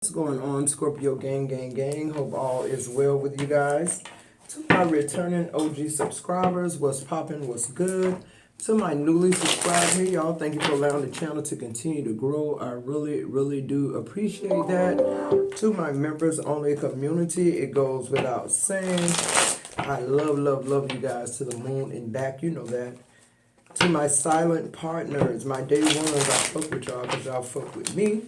What's going on, Scorpio gang? Hope all is well with you guys. To my returning OG subscribers, what's poppin', what's good? To my newly subscribed here, y'all, thank you for allowing the channel to continue to grow. I really do appreciate that. To my members only community, it goes without saying, I love you guys to the moon and back, you know that. To my silent partners, my day ones, I fuck with y'all because y'all fuck with me.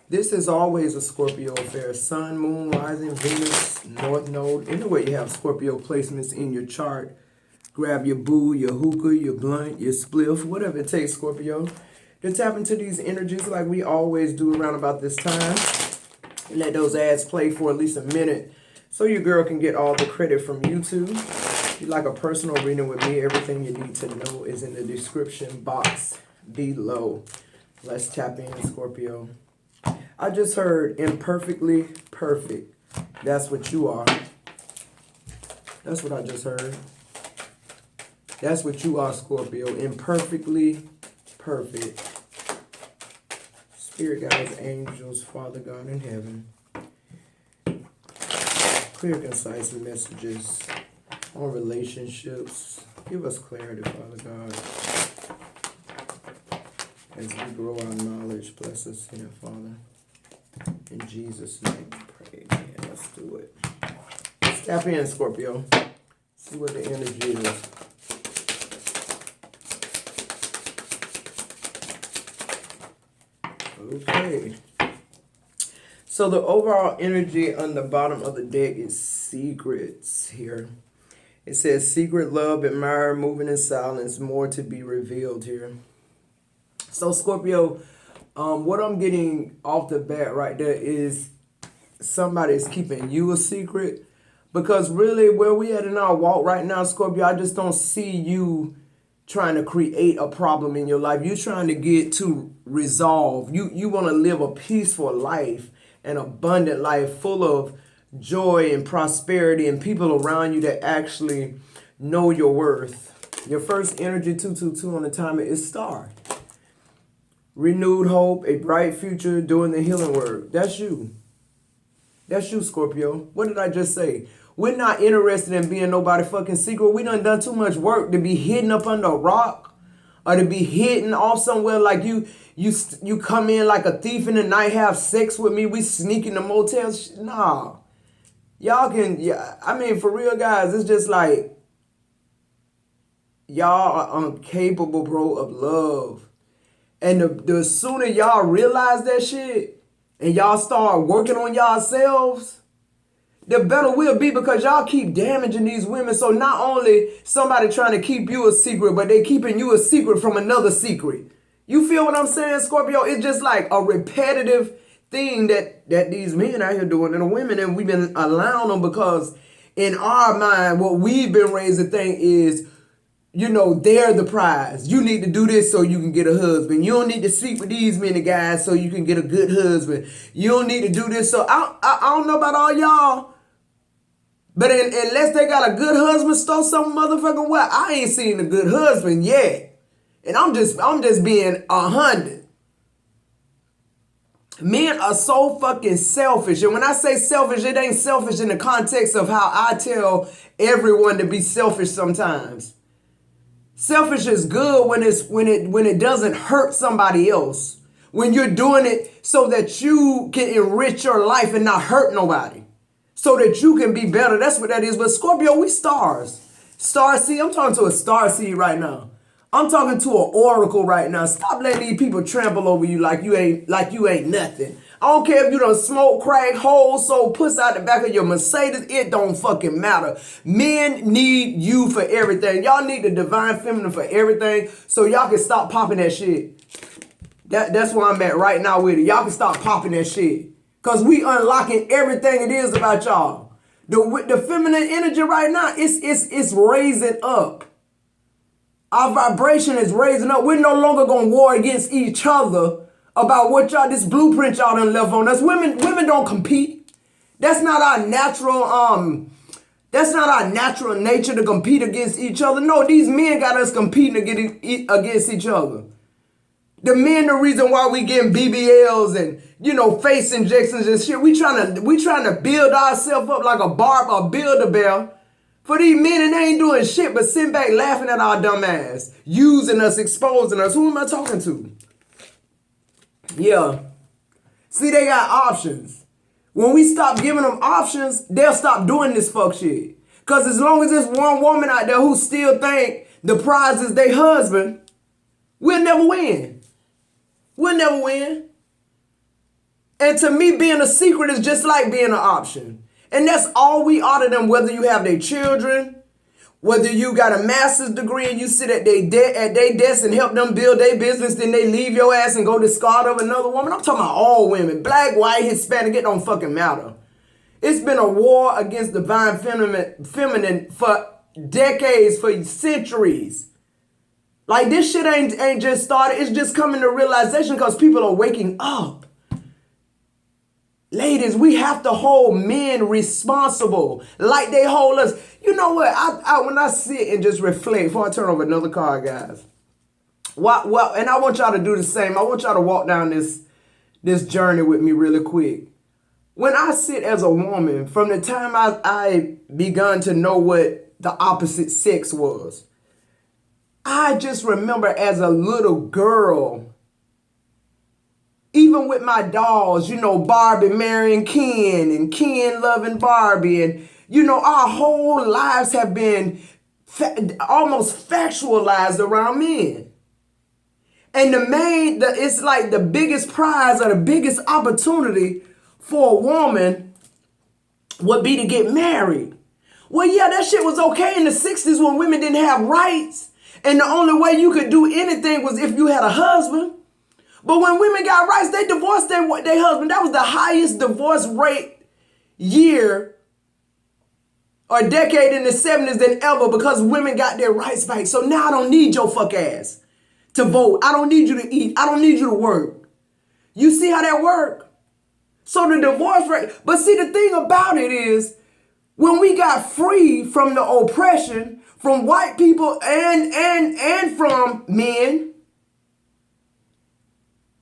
This is always a Scorpio affair. Sun, Moon, Rising, Venus, North Node. Anyway, you have Scorpio placements in your chart. Grab your boo, your hookah, your blunt, your spliff, whatever it takes, Scorpio. To tap into these energies like we always do around about this time. Let those ads play for at least a minute so your girl can get all the credit from YouTube. If you'd like a personal reading with me, everything you need to know is in the description box below. Let's tap in, Scorpio. I just heard imperfectly perfect. That's what you are. That's what I just heard. That's what you are, Scorpio. Imperfectly perfect. Spirit guides, angels, Father God in heaven. Clear, concise messages on relationships. Give us clarity, Father God. As we grow our knowledge, bless us in it, Father. In Jesus' name, pray. Man, let's do it. Tap in, Scorpio. See what the energy is. Okay. So the overall energy on the bottom of the deck is secrets here. It says secret love, admire, moving in silence, more to be revealed here. So Scorpio, what I'm getting off the bat right there is somebody's keeping you a secret. Because really, where we at in our walk right now, Scorpio, I just don't see you trying to create a problem in your life. You're trying to get to resolve. You want to live a peaceful life, an abundant life full of joy and prosperity and people around you that actually know your worth. Your first energy, 222 on the timer, is star. Renewed hope, a bright future, doing the healing work. That's you. That's you, Scorpio. What did I just say? We're not interested in being nobody fucking secret. We done too much work to be hidden up under a rock or to be hidden off somewhere like you come in like a thief in the night, have sex with me. We sneak in the motels. Nah. Y'all can, yeah, I mean, for real, guys, it's just like y'all are incapable, bro, of love. And the sooner y'all realize that shit and y'all start working on yourselves, the better we'll be because y'all keep damaging these women. So not only somebody trying to keep you a secret, but they keeping you a secret from another secret. You feel what I'm saying, Scorpio? It's just like a repetitive thing that these men out here doing and the women, and we've been allowing them because in our mind, what we've been raised to think is, you know, they're the prize. You need to do this so you can get a husband. You don't need to sleep with these many guys so you can get a good husband. You don't need to do this. So I don't know about all y'all, but unless they got a good husband, stole some motherfucking well, I ain't seen a good husband yet. And I'm just being 100. Men are so fucking selfish. And when I say selfish, it ain't selfish in the context of how I tell everyone to be selfish sometimes. Selfish is good when it doesn't hurt somebody else. When you're doing it so that you can enrich your life and not hurt nobody. So that you can be better. That's what that is. But Scorpio, we stars. Star seed. I'm talking to a star seed right now. I'm talking to an oracle right now. Stop letting these people trample over you like you ain't nothing. I don't care if you done smoke, crack, whole soul, puss out the back of your Mercedes. It don't fucking matter. Men need you for everything. Y'all need the divine feminine for everything so y'all can stop popping that shit. That's where I'm at right now with it. Y'all can stop popping that shit. Because we unlocking everything it is about y'all. The feminine energy right now, it's raising up. Our vibration is raising up. We're no longer going to war against each other about what y'all, this blueprint y'all done left on us. Women don't compete. That's not our natural, nature to compete against each other. No, these men got us competing against each other. The men, the reason why we getting BBLs and, face injections and shit. We trying to build ourselves up like a Build-A-Bear. For these men, and they ain't doing shit but sitting back laughing at our dumb ass. Using us, exposing us. Who am I talking to? Yeah. See, they got options. When we stop giving them options, they'll stop doing this fuck shit. Because as long as there's one woman out there who still think the prize is their husband, we'll never win. We'll never win. And to me, being a secret is just like being an option. And that's all we are to them, whether you have their children, whether you got a master's degree and you sit at their desk and help them build their business, then they leave your ass and go discard of another woman. I'm talking about all women. Black, white, Hispanic, it don't fucking matter. It's been a war against divine feminine for decades, for centuries. Like, this shit ain't just started. It's just coming to realization because people are waking up. Ladies, we have to hold men responsible like they hold us. You know what? When I sit and just reflect, before I turn over another card, guys. Well, and I want y'all to do the same. I want y'all to walk down this journey with me really quick. When I sit as a woman, from the time I begun to know what the opposite sex was, I just remember as a little girl, even with my dolls, Barbie marrying Ken and Ken loving Barbie. And, our whole lives have been almost factualized around men. And it's like the biggest prize or the biggest opportunity for a woman would be to get married. Well, yeah, that shit was okay in the 60s when women didn't have rights. And the only way you could do anything was if you had a husband. But when women got rights, they divorced their husband. That was the highest divorce rate year or decade in the 70s than ever because women got their rights back. So now I don't need your fuck ass to vote. I don't need you to eat. I don't need you to work. You see how that work? So the divorce rate. But see, the thing about it is when we got free from the oppression from white people and from men,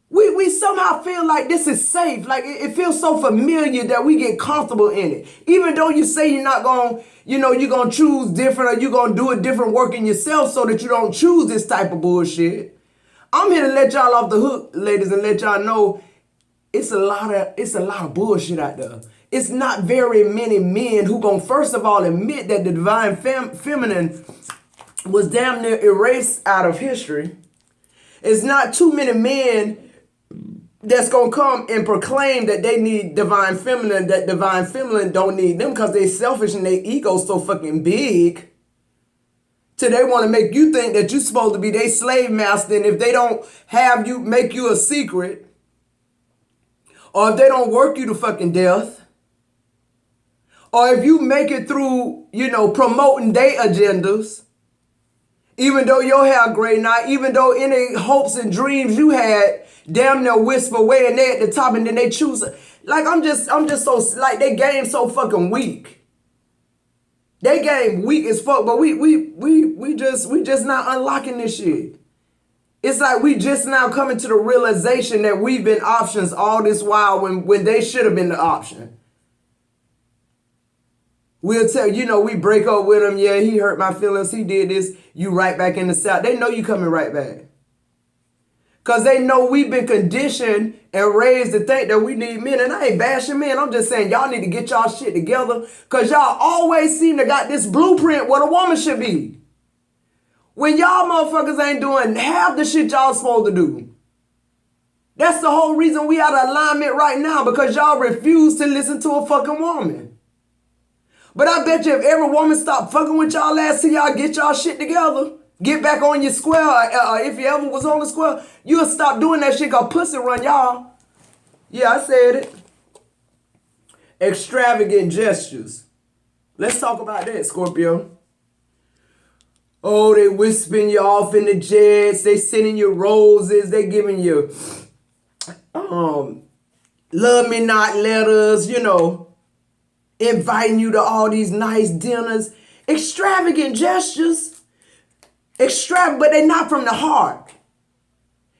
we somehow feel like this is safe. Like it feels so familiar that we get comfortable in it. Even though you say you're not going, you're going to choose different or you're going to do a different work in yourself so that you don't choose this type of bullshit. I'm here to let y'all off the hook, ladies, and let y'all know it's a lot of bullshit out there. It's not very many men who gonna first of all admit that the divine feminine was damn near erased out of history. It's not too many men that's gonna come and proclaim that they need divine feminine, that divine feminine don't need them because they selfish and their ego's so fucking big. Till they want to make you think that you're supposed to be their slave master, and if they don't have you, make you a secret, or if they don't work you to fucking death, or if you make it through, promoting their agendas, even though your hair gray now, even though any hopes and dreams you had damn near whisper away and they at the top and then they choose. Like, I'm just so, like, they game so fucking weak. They game weak as fuck, but we just not unlocking this shit. It's like we just now coming to the realization that we've been options all this while when they should have been the option. We'll tell, we break up with him. Yeah, he hurt my feelings. He did this. You right back in the South. They know you coming right back. Because they know we've been conditioned and raised to think that we need men. And I ain't bashing men. I'm just saying y'all need to get y'all shit together. Because y'all always seem to got this blueprint what a woman should be. When y'all motherfuckers ain't doing half the shit y'all supposed to do. That's the whole reason we out of alignment right now. Because y'all refuse to listen to a fucking woman. But I bet you if every woman stopped fucking with y'all ass till y'all get y'all shit together, get back on your square, if you ever was on the square, you'll stop doing that shit called pussy run, y'all. Yeah, I said it. Extravagant gestures. Let's talk about that, Scorpio. Oh, they whispering you off in the jets. They sending you roses. They giving you love me not letters, inviting you to all these nice dinners. Extravagant gestures. But they're not from the heart.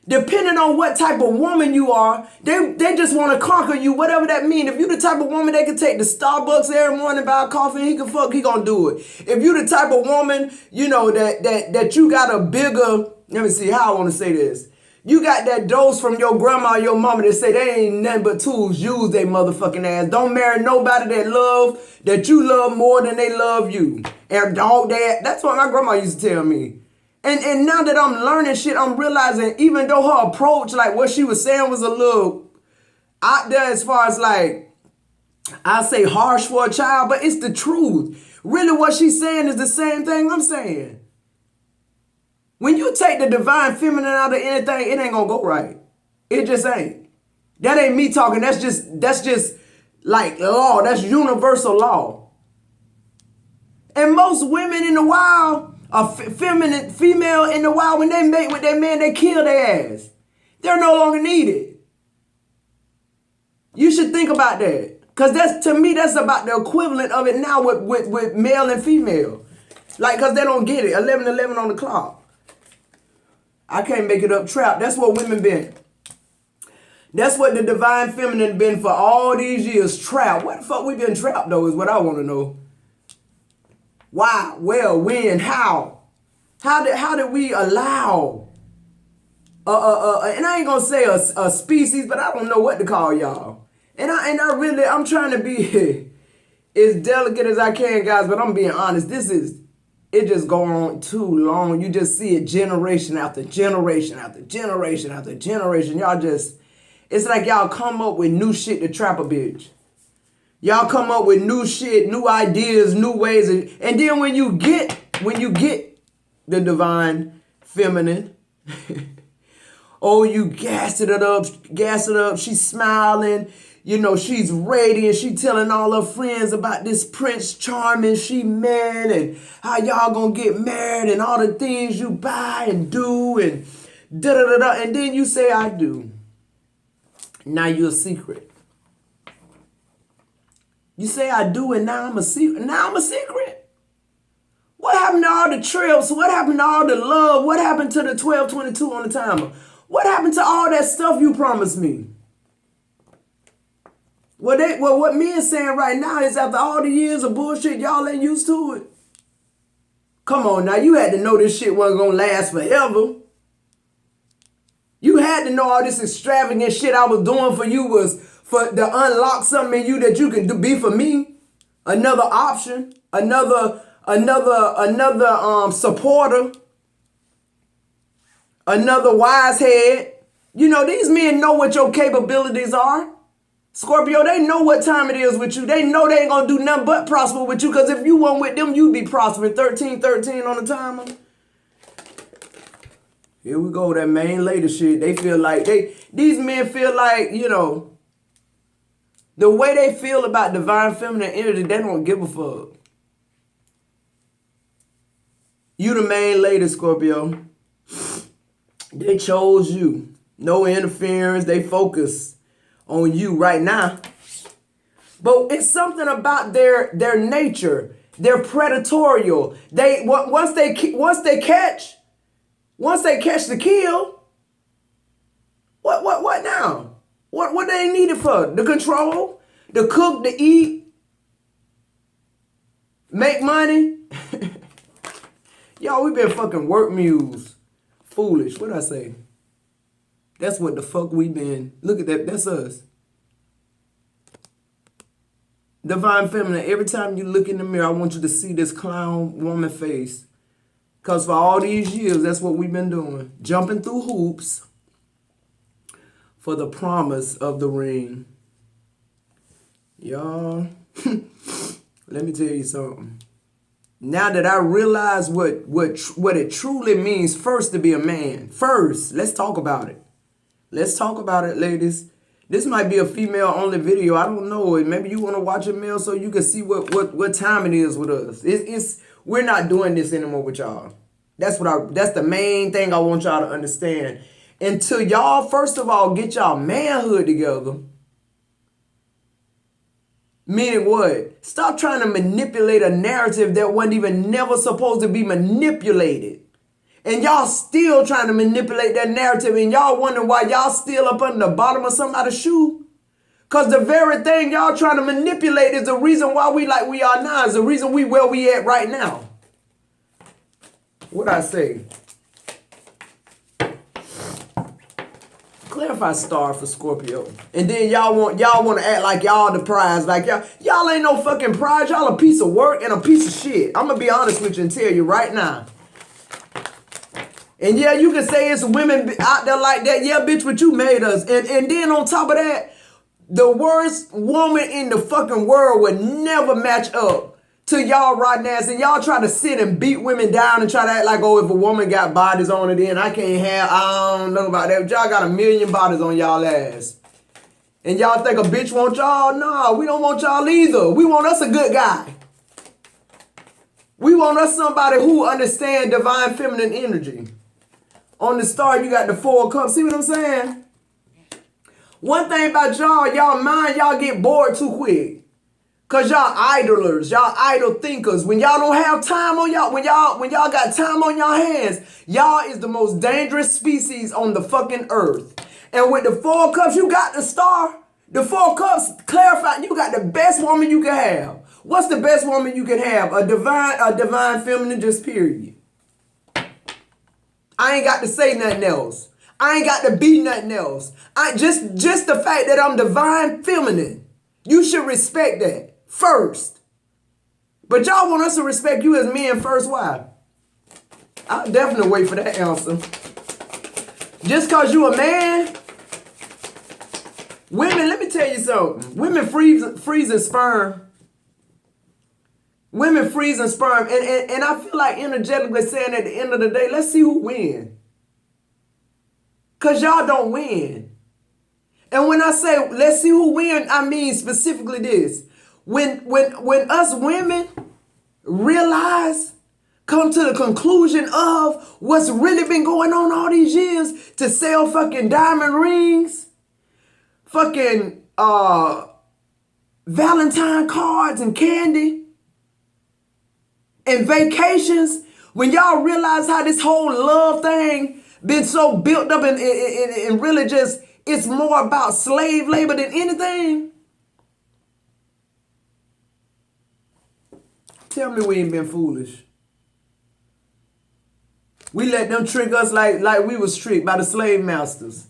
Depending on what type of woman you are, they just want to conquer you, whatever that means. If you the type of woman that can take the Starbucks every morning, buy a coffee, and he can fuck, he gonna do it. If you the type of woman, you know, that you got a bigger, let me see how I want to say this. You got that dose from your grandma or your mama that say they ain't nothing but tools. Use they motherfucking ass. Don't marry nobody that you love more than they love you. And dog that's what my grandma used to tell me. And now that I'm learning shit, I'm realizing even though her approach, like what she was saying was a little out there as far as like, I say harsh for a child, but it's the truth. Really what she's saying is the same thing I'm saying. When you take the divine feminine out of anything, it ain't gonna go right. It just ain't. That ain't me talking. That's just like law. That's universal law. And most women in the wild, a female in the wild, when they mate with their man, they kill their ass. They're no longer needed. You should think about that. Because to me, that's about the equivalent of it now with male and female. Like, because they don't get it. 11:11 on the clock. I can't make it up. Trap. That's what women been. That's what the divine feminine been for all these years. Trapped. What the fuck we been trapped though is what I want to know. Why? Well, when? How? How did we allow? And I ain't gonna say a species, but I don't know what to call y'all. And I'm trying to be as delicate as I can, guys. But I'm being honest. It just going on too long. You just see it generation after generation after generation after generation. It's like y'all come up with new shit to trap a bitch. Y'all come up with new shit, new ideas, new ways. And then when you get the divine feminine, oh, you gas it up. She's smiling. You know, she's radiant. She telling all her friends about this Prince Charming she met and how y'all gonna get married and all the things you buy and do and da-da-da-da. And then you say, I do. Now you're a secret. You say, I do, and now I'm a secret. Now I'm a secret. What happened to all the trips? What happened to all the love? What happened to the 1222 on the timer? What happened to all that stuff you promised me? What men saying right now is after all the years of bullshit, y'all ain't used to it. Come on now, you had to know this shit wasn't gonna last forever. You had to know all this extravagant shit I was doing for you was to unlock something in you that you can be for me. Another option, another supporter, another wise head. You know, these men know what your capabilities are. Scorpio, they know what time it is with you. They know they ain't gonna do nothing but prosper with you, because if you weren't with them, you'd be prospering. 13 on the timer. Here we go, that main lady shit. They feel like these men feel like, you know, the way they feel about divine feminine energy, they don't give a fuck. You the main lady, Scorpio. They chose you. No interference. They focus on you right now. But it's something about their nature. They're predatorial. Once they catch the kill, what now? What they needed for? The control, the cook, the eat, make money. Y'all, we been fucking work mules. Foolish. What'd I say? That's what the fuck we been. Look at that. That's us. Divine feminine, every time you look in the mirror, I want you to see this clown woman face. Because for all these years, that's what we've been doing. Jumping through hoops for the promise of the ring. Y'all, let me tell you something. Now that I realize what it truly means first to be a man. First, let's talk about it. Let's talk about it, ladies. This might be a female-only video. I don't know. Maybe you want to watch a male so you can see what time it is with us. We're not doing this anymore with y'all. That's the main thing I want y'all to understand. Until y'all, first of all, get y'all manhood together. Meaning what? Stop trying to manipulate a narrative that wasn't even never supposed to be manipulated. And y'all still trying to manipulate that narrative, and y'all wondering why y'all still up under the bottom of somebody's shoe. Because the very thing y'all trying to manipulate is the reason why we like we are now, is the reason we where we at right now. What I say? Clarify star for Scorpio. And then y'all want to act like y'all the prize. Like y'all ain't no fucking prize. Y'all a piece of work and a piece of shit. I'm gonna be honest with you and tell you right now. And yeah, you can say it's women out there like that. Yeah, bitch, but you made us. And then on top of that, the worst woman in the fucking world would never match up to y'all rotten ass. And y'all try to sit and beat women down and try to act like, oh, if a woman got bodies on it, then I can't have, I don't know about that. But y'all got 1 million bodies on y'all ass. And y'all think a bitch want y'all? No, we don't want y'all either. We want us a good guy. We want us somebody who understands divine feminine energy. On the star, you got the 4 cups. See what I'm saying? One thing about y'all mind, y'all get bored too quick. Cause y'all idlers, y'all idle thinkers. When y'all don't have time on y'all, when y'all got time on y'all hands, y'all is the most dangerous species on the fucking earth. And with the 4 cups, you got the star. The 4 cups clarify, you got the best woman you can have. What's the best woman you can have? A divine feminine, just period. I ain't got to say nothing else. I ain't got to be nothing else. Just the fact that I'm divine feminine. You should respect that first. But y'all want us to respect you as men first. Why? I'll definitely wait for that answer. Just because you a man, women, let me tell you something. Women freezing sperm. Women freezing sperm. And I feel like energetically saying at the end of the day, let's see who wins. Because y'all don't win. And when I say let's see who wins, I mean specifically this. When us women realize, come to the conclusion of what's really been going on all these years to sell fucking diamond rings, fucking Valentine cards and candy, and vacations, when y'all realize how this whole love thing been so built up and really just, it's more about slave labor than anything. Tell me we ain't been foolish. We let them trick us like we was tricked by the slave masters.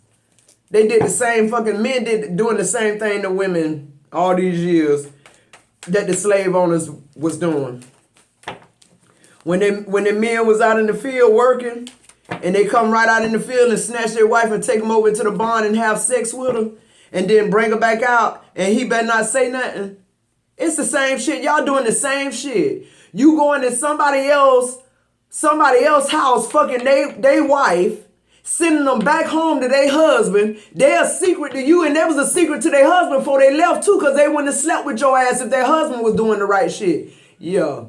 They did the same, fucking men doing the same thing to women all these years that the slave owners was doing. When the men was out in the field working, and they come right out in the field and snatch their wife and take them over to the barn and have sex with them, and then bring her back out, and he better not say nothing. It's the same shit. Y'all doing the same shit. You going to somebody else house, fucking they wife, sending them back home to their husband. They're a secret to you, and there was a secret to their husband before they left too, because they wouldn't have slept with your ass if their husband was doing the right shit. Yeah.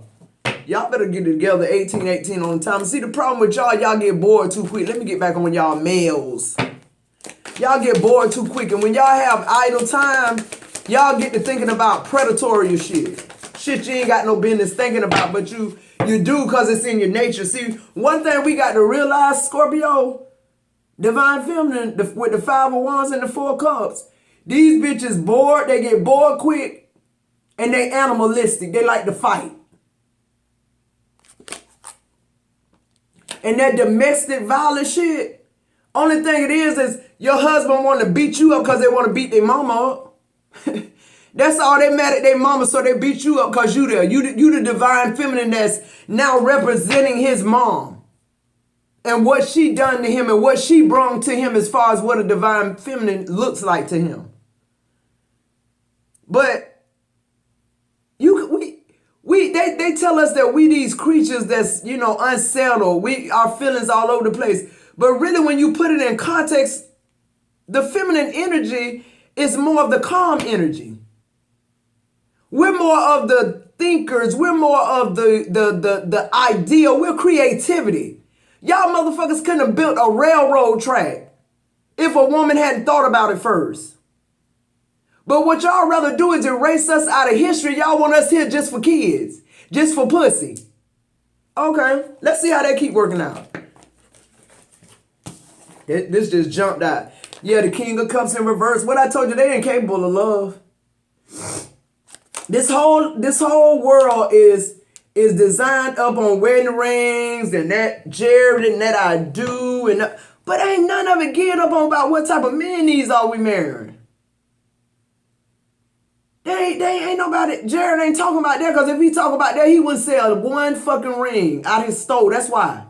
Y'all better get it together 18 on time. See, the problem with y'all get bored too quick. Let me get back on y'all males. Y'all get bored too quick. And when y'all have idle time, y'all get to thinking about predatory shit. Shit you ain't got no business thinking about, but you do because it's in your nature. See, one thing we got to realize, Scorpio, divine feminine, with the 5 of Wands and the 4 cups, these bitches bored, they get bored quick, and they animalistic. They like to fight. And that domestic violence shit, only thing it is your husband want to beat you up because they want to beat their mama up. That's all they mad at their mama, so they beat you up because you there. You the divine feminine that's now representing his mom. And what she done to him and what she brought to him as far as what a divine feminine looks like to him. But they tell us that we these creatures that's, unsettled. Our feelings all over the place. But really, when you put it in context, the feminine energy is more of the calm energy. We're more of the thinkers. We're more of the ideal. We're creativity. Y'all motherfuckers couldn't have built a railroad track if a woman hadn't thought about it first. But what y'all rather do is erase us out of history. Y'all want us here just for kids. Just for pussy. Okay, let's see how that keep working out. This just jumped out. Yeah, the King of Cups in reverse. What I told you, they ain't capable of love. This whole world is designed up on wedding rings and that Jared and that I do but ain't none of it geared up on about what type of men these are we marrying. They ain't nobody. Jared ain't talking about that, because if he talk about that, he wouldn't sell one fucking ring out his store. That's why.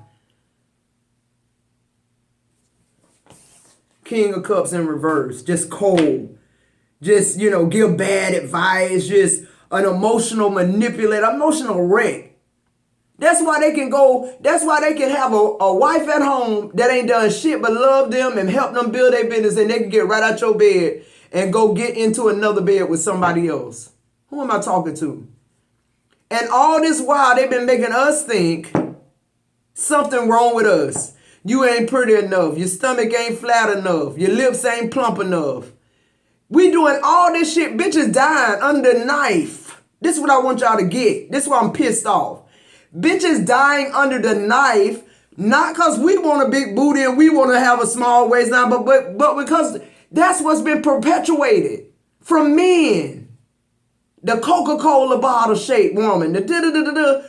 King of Cups in reverse. Just cold. Just, give bad advice. Just an emotional manipulator. Emotional wreck. That's why they can have a wife at home that ain't done shit but love them and help them build their business, and they can get right out your bed and go get into another bed with somebody else. Who am I talking to? And all this while, they've been making us think something wrong with us. You ain't pretty enough. Your stomach ain't flat enough. Your lips ain't plump enough. We doing all this shit. Bitches dying under the knife. This is what I want y'all to get. This is why I'm pissed off. Bitches dying under the knife, not because we want a big booty and we want to have a small waist now, but because that's what's been perpetuated from men. The Coca-Cola bottle shaped woman. The da-da-da-da-da.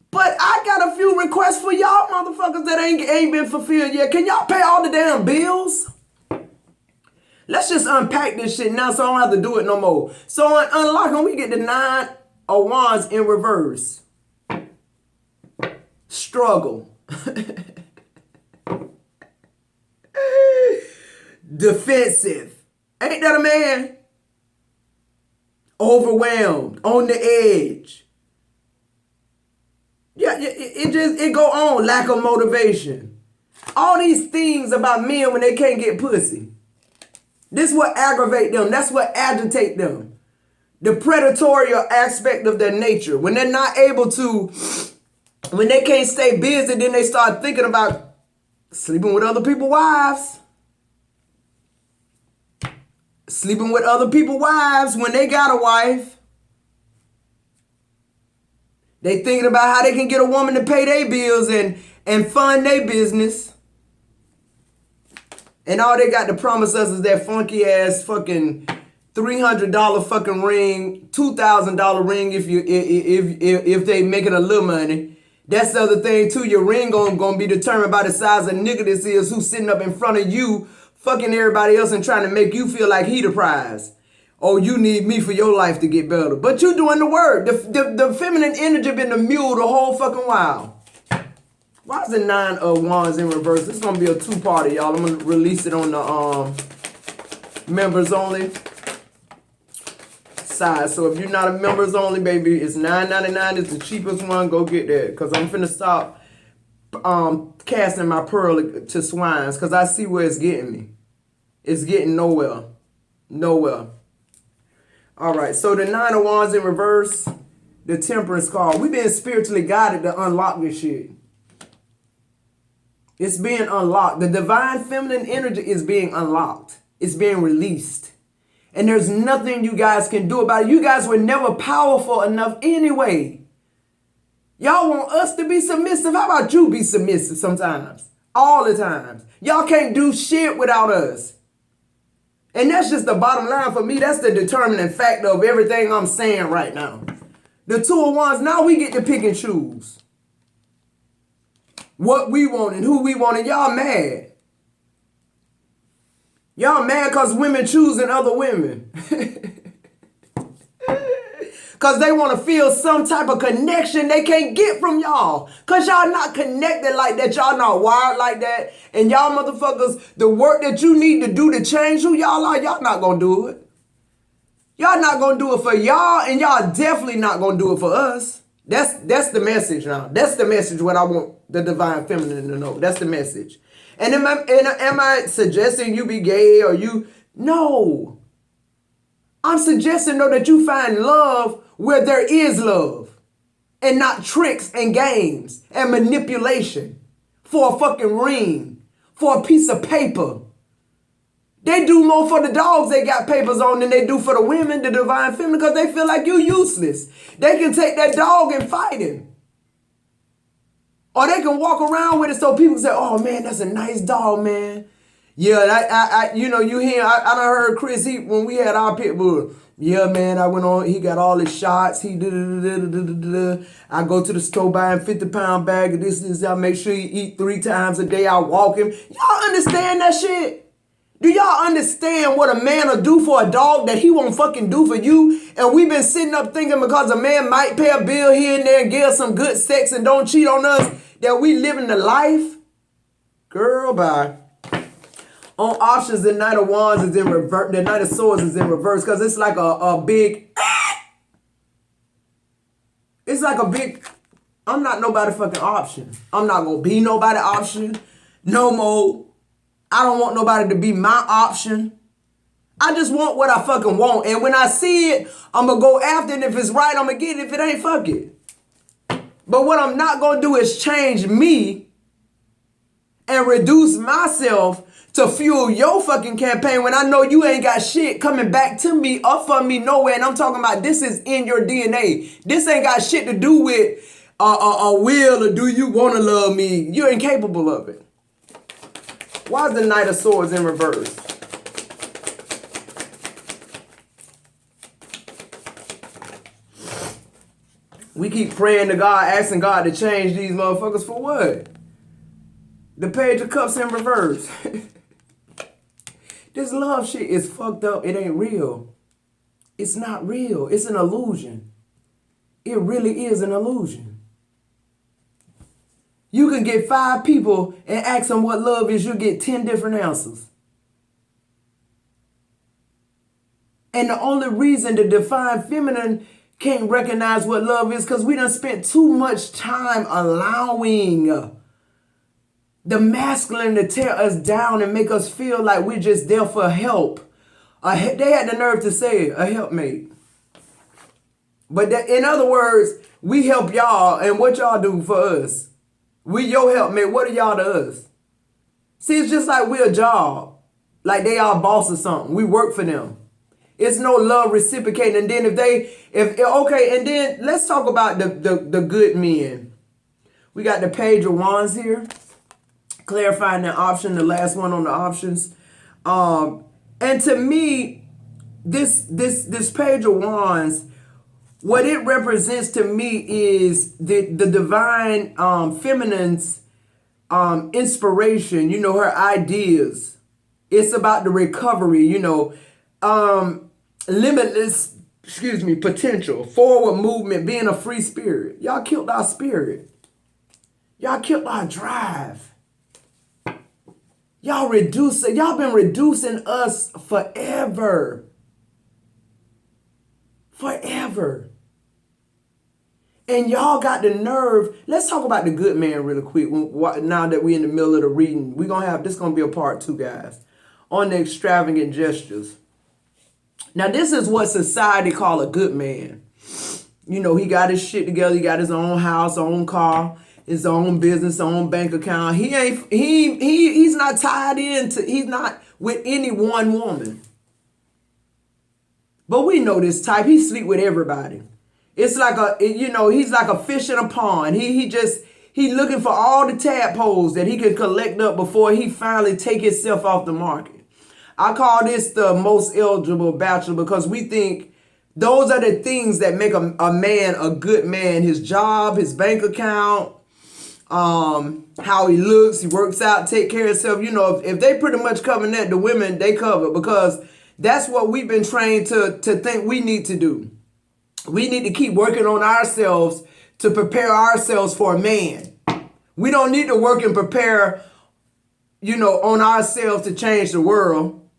But I got a few requests for y'all motherfuckers that ain't been fulfilled yet. Can y'all pay all the damn bills? Let's just unpack this shit now so I don't have to do it no more. So on unlocking, we get the 9 of Wands in reverse. Struggle. Defensive. Ain't that a man? Overwhelmed. On the edge. Yeah, it go on. Lack of motivation. All these things about men when they can't get pussy. This what aggravate them. That's what agitate them. The predatory aspect of their nature. When they're not able to, when they can't stay busy, then they start thinking about sleeping with other people's wives. Sleeping with other people's wives when they got a wife. They thinking about how they can get a woman to pay their bills and fund their business. And all they got to promise us is that funky ass fucking $300 fucking ring, $2,000 ring if they making a little money. That's the other thing too. Your ring gonna be determined by the size of nigga this is who's sitting up in front of you, fucking everybody else and trying to make you feel like he the prize. Oh, you need me for your life to get better. But you doing the work. The feminine energy been the mule the whole fucking while. Why is the 9 of Wands in reverse? This is going to be a 2-parter, y'all. I'm going to release it on the members only side. So if you're not a members only, baby, it's $9.99. It's the cheapest one. Go get that. Because I'm finna stop casting my pearl to swines. Because I see where it's getting me. It's getting nowhere. Nowhere. All right, so the 9 of Wands in reverse, the Temperance card. We've been spiritually guided to unlock this shit. It's being unlocked. The divine feminine energy is being unlocked. It's being released. And there's nothing you guys can do about it. You guys were never powerful enough anyway. Y'all want us to be submissive? How about you be submissive sometimes? All the time. Y'all can't do shit without us. And that's just the bottom line for me. That's the determining factor of everything I'm saying right now. The 2 of Wands, now we get to pick and choose what we want and who we want. And y'all mad. Y'all mad because women choosing other women. Because they want to feel some type of connection they can't get from y'all. Because y'all not connected like that. Y'all not wired like that. And y'all motherfuckers, the work that you need to do to change who y'all are, y'all not going to do it. Y'all not going to do it for y'all. And y'all definitely not going to do it for us. That's the message now. That's the message what I want the divine feminine to know. That's the message. And am I suggesting you be gay or you? No. I'm suggesting, though, that you find love where there is love and not tricks and games and manipulation for a fucking ring, for a piece of paper. They do more for the dogs they got papers on than they do for the women, the divine feminine, because they feel like you useless. They can take that dog and fight him. Or they can walk around with it so people say, oh, man, that's a nice dog, man. Yeah, you hear, I done heard Chris, when we had our pit bull, yeah, man, I went on, he got all his shots, I go to the store buying 50-pound bag of this, I make sure he eat 3 times a day, I walk him. Y'all understand that shit? Do y'all understand what a man will do for a dog that he won't fucking do for you? And we've been sitting up thinking because a man might pay a bill here and there and give us some good sex and don't cheat on us, that we living the life? Girl, bye. On options, the Knight of Wands is in reverse. The Knight of Swords is in reverse because it's like a big. It's like a big. I'm not nobody fucking option. I'm not gonna be nobody option no more. I don't want nobody to be my option. I just want what I fucking want. And when I see it, I'm gonna go after it. If it's right, I'm gonna get it. If it ain't, fuck it. But what I'm not gonna do is change me and reduce myself to fuel your fucking campaign when I know you ain't got shit coming back to me or for me nowhere. And I'm talking about this is in your DNA. This ain't got shit to do with a will or do you want to love me. You're incapable of it. Why is the Knight of Swords in reverse? We keep praying to God, asking God to change these motherfuckers for what? The Page of Cups in reverse. This love shit is fucked up. It ain't real. It's not real. It's an illusion. It really is an illusion. You can get 5 people and ask them what love is. You'll get 10 different answers. And the only reason the divine feminine can't recognize what love is because we done spent too much time allowing the masculine to tear us down and make us feel like we're just there for help. They had the nerve to say it, a helpmate. But in other words, we help y'all, and what y'all do for us? We your helpmate. What are y'all to us? See, it's just like we're a job. Like they our boss or something. We work for them. It's no love reciprocating. And then okay, and then let's talk about the good men. We got the Page of Wands here. Clarifying the option, the last one on the options. And to me, this Page of Wands, what it represents to me is the divine feminine's inspiration, her ideas. It's about the recovery, limitless, potential, forward movement, being a free spirit. Y'all killed our spirit. Y'all killed our drive. Y'all been reducing us forever. Forever. And y'all got the nerve. Let's talk about the good man really quick. Now that we're in the middle of the reading, this going to be a part 2, guys, on the extravagant gestures. Now, this is what society call a good man. He got his shit together. He got his own house, own car, his own business, own bank account. He's not tied into, he's not with any one woman. But we know this type. He sleep with everybody. It's like he's like a fish in a pond. He looking for all the tadpoles that he can collect up before he finally take himself off the market. I call this the most eligible bachelor because we think those are the things that make a man a good man. His job, his bank account, how he looks, he works out, take care of himself. If they pretty much cover that, the women, they cover because that's what we've been trained to think we need to do. We need to keep working on ourselves to prepare ourselves for a man. We don't need to work and prepare, on ourselves to change the world,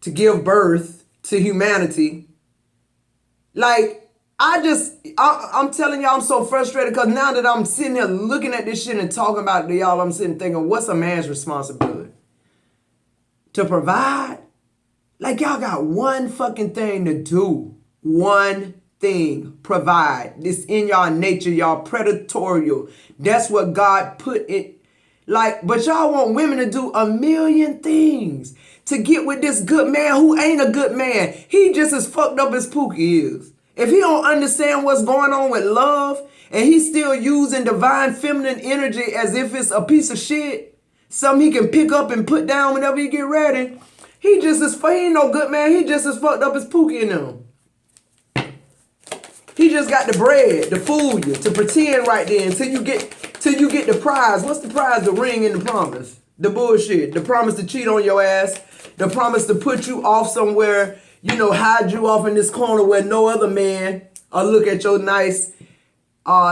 to give birth to humanity. Like, I'm telling y'all, I'm so frustrated because now that I'm sitting here looking at this shit and talking about it to y'all, I'm sitting thinking, what's a man's responsibility? To provide? Like, y'all got one fucking thing to do. One thing. Provide. It's in y'all nature. Y'all predatorial. That's what God put it. Like, but y'all want women to do a million things to get with this good man who ain't a good man. He just as fucked up as Pookie is. If he don't understand what's going on with love and he's still using divine feminine energy as if it's a piece of shit, something he can pick up and put down whenever he get ready. He ain't no good man. He just as fucked up as Pookie and them. He just got the bread to fool you, to pretend right then till you get the prize. What's the prize? The ring and the promise. The bullshit. The promise to cheat on your ass. The promise to put you off somewhere, hide you off in this corner where no other man or look at your nice,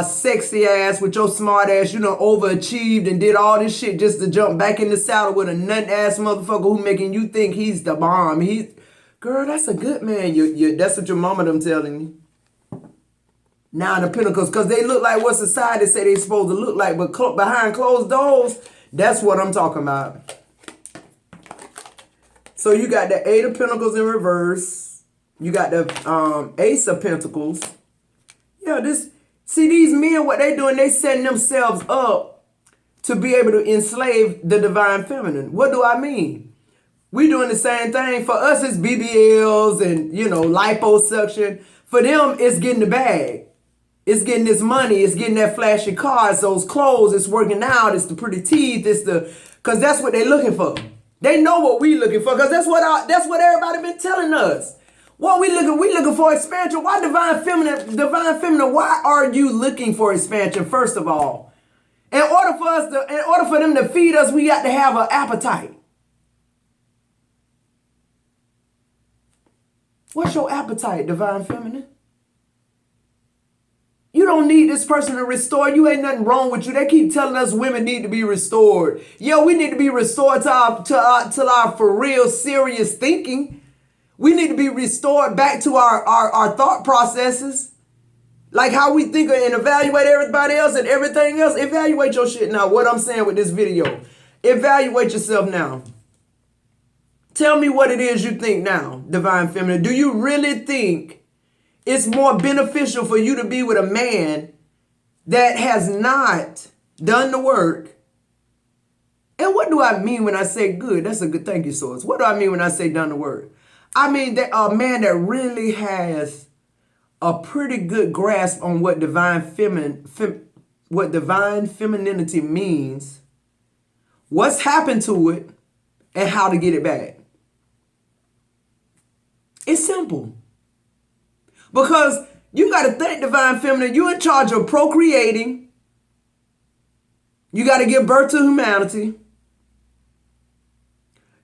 sexy ass with your smart ass, overachieved and did all this shit just to jump back in the saddle with a nut ass motherfucker who making you think he's the bomb. Girl, that's a good man. That's what your mama them telling you. Now the Pentacles, because they look like what society say they supposed to look like, but behind closed doors, that's what I'm talking about. So you got the Eight of Pentacles in reverse. You got the Ace of Pentacles. Yeah, these men, what they doing, they setting themselves up to be able to enslave the divine feminine. What do I mean? We doing the same thing. For us, it's BBLs and, liposuction. For them, it's getting the bag. It's getting this money. It's getting that flashy car. It's those clothes. It's working out. It's the pretty teeth. Because that's what they're looking for. They know what we looking for, because that's what everybody been telling us. What we looking for expansion. Why divine feminine, why are you looking for expansion, first of all? In order for them to feed us, we got to have an appetite. What's your appetite, divine feminine? You don't need this person to restore you. Ain't nothing wrong with you. They keep telling us women need to be restored. Yo, we need to be restored to our for real serious thinking. We need to be restored back to our thought processes. Like how we think and evaluate everybody else and everything else. Evaluate your shit now. What I'm saying with this video. Evaluate yourself now. Tell me what it is you think now, divine feminine. Do you really think it's more beneficial for you to be with a man that has not done the work? And what do I mean when I say good? That's a good thank you, source. What do I mean when I say done the work? I mean that a man that really has a pretty good grasp on what divine femininity means, what's happened to it, and how to get it back. It's simple. Because you got to think, divine feminine, you're in charge of procreating. You got to give birth to humanity.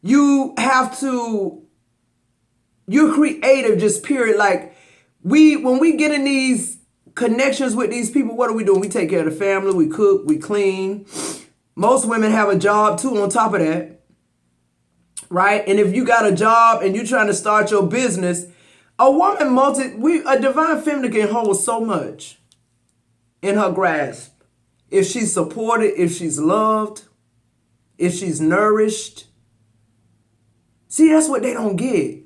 You're creative, just period. Like, when we get in these connections with these people, what are we doing? We take care of the family, we cook, we clean. Most women have a job too on top of that, right? And if you got a job and you're trying to start your business, a divine feminine can hold so much in her grasp. If she's supported, if she's loved, if she's nourished. See, that's what they don't get.